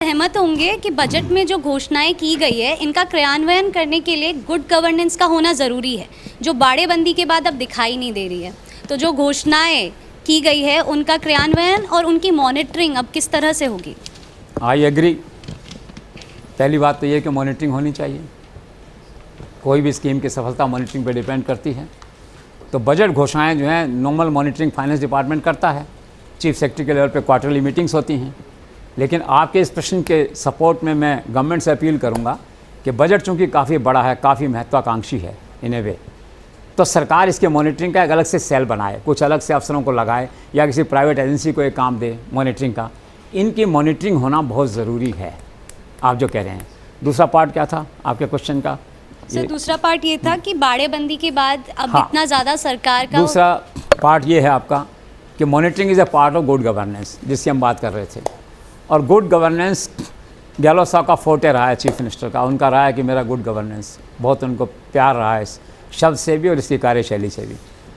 सहमत होंगे कि बजट में जो घोषणाएं की गई है इनका क्रियान्वयन करने के लिए गुड गवर्नेंस का होना ज़रूरी है, जो बाड़ेबंदी के बाद अब दिखाई नहीं दे रही है। तो जो घोषणाएं की गई है उनका क्रियान्वयन और उनकी मॉनिटरिंग अब किस तरह से होगी? I agree. पहली बात तो ये कि मॉनिटरिंग होनी चाहिए। कोई भी स्कीम की सफलता मॉनिटरिंग पर डिपेंड करती है। तो बजट घोषणाएं जो हैं नॉर्मल मॉनिटरिंग फाइनेंस डिपार्टमेंट करता है। चीफ सेक्रेटरी के लेवल पे क्वार्टरली मीटिंग्स होती हैं। लेकिन आपके इस प्रश्न के सपोर्ट में मैं गवर्नमेंट से अपील करूंगा कि बजट चूँकि काफ़ी बड़ा है, काफ़ी महत्वाकांक्षी है इन ए वे, तो सरकार इसके मॉनिटरिंग का एक अलग से सेल बनाए, कुछ अलग से अफसरों को लगाए या किसी प्राइवेट एजेंसी को एक काम दे मॉनिटरिंग का। इनकी मॉनिटरिंग होना बहुत ज़रूरी है, आप जो कह रहे हैं। दूसरा पार्ट क्या था आपके क्वेश्चन का? सर दूसरा पार्ट ये था कि बाड़ेबंदी के बाद अब इतना ज़्यादा सरकार का दूसरा पार्ट ये है आपका कि monitoring is a part of good governance, जिसकी हम बात कर रहे थे। और गुड गवर्नेंस गहलोत साहब का फोर्टे रहा है, चीफ मिनिस्टर का। उनका रहा है कि मेरा गुड गवर्नेंस, बहुत उनको प्यार रहा है इस शब्द से भी और इसकी कार्यशैली से भी।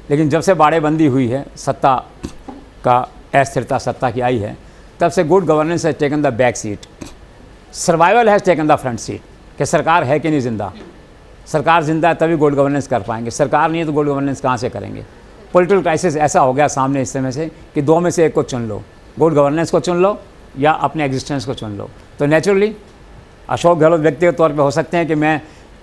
लेकिन जब से बाड़ेबंदी हुई है, सत्ता का अस्थिरता सत्ता की आई है, तब से good governance has taken the back seat, survival has taken the front seat. कि सरकार है कि नहीं जिंदा, सरकार जिंदा है तभी गुड गवर्नेंस कर पाएंगे, सरकार नहीं है तो गुड गवर्नेंस कहाँ से करेंगे। पॉलिटिकल क्राइसिस ऐसा हो गया सामने इस समय से कि दो में से एक को चुन लो, गुड गवर्नेंस को चुन लो या अपने एग्जिस्टेंस को चुन लो। तो नेचुरली अशोक गहलोत व्यक्तिगत तौर पे हो सकते हैं कि मैं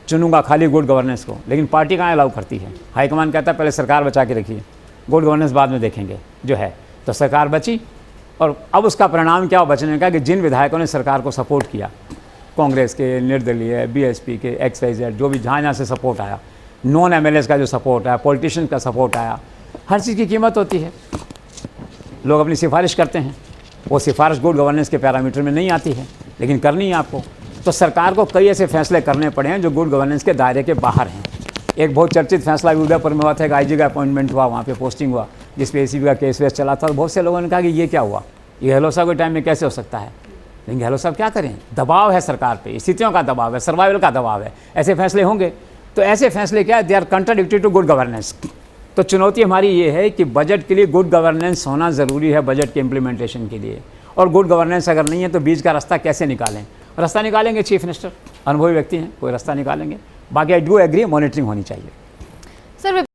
चुनूंगा खाली गुड गवर्नेंस को, लेकिन पार्टी कहाँ अलाउ करती है। हाईकमान कहता है पहले सरकार बचा के रखिए, गुड गवर्नेंस बाद में देखेंगे जो है। तो सरकार बची और अब उसका परिणाम क्या हो बचने का कि जिन विधायकों ने सरकार को सपोर्ट किया, कांग्रेस के, निर्दलीय, BSP के, XYZ जो भी जहाँ से सपोर्ट आया, नॉन MLAs का जो सपोर्ट आया, पॉलिटिशियन का सपोर्ट आया, हर चीज़ की कीमत होती है। लोग अपनी सिफारिश करते हैं, वो सिफारिश गुड गवर्नेंस के पैरामीटर में नहीं आती है, लेकिन करनी है आपको। तो सरकार को कई ऐसे फैसले करने पड़े हैं जो गुड गवर्नेंस के दायरे के बाहर हैं। एक बहुत चर्चित फैसला उदयपुर में हुआ था, एक IG का अपॉइंटमेंट हुआ, वहाँ पे पोस्टिंग हुआ, जिस पे ACB का केस वेस चला था। और बहुत से लोगों ने कहा कि ये क्या हुआ, ये गहलोत साहब के टाइम में कैसे हो सकता है। लेकिन गहलोत साहब क्या करें, दबाव है सरकार पे, स्थितियों का दबाव है, सर्वाइवल का दबाव है, ऐसे फैसले होंगे। तो ऐसे फैसले क्या है, they are contradictory to good governance. तो चुनौती हमारी ये है कि बजट के लिए गुड गवर्नेंस होना ज़रूरी है, बजट के इम्प्लीमेंटेशन के लिए। और गुड गवर्नेंस अगर नहीं है तो बीच का रास्ता कैसे निकालें? रास्ता निकालेंगे चीफ मिनिस्टर, अनुभवी व्यक्ति हैं, कोई रास्ता निकालेंगे। बाकी आई डू एग्री, मॉनिटरिंग होनी चाहिए। सर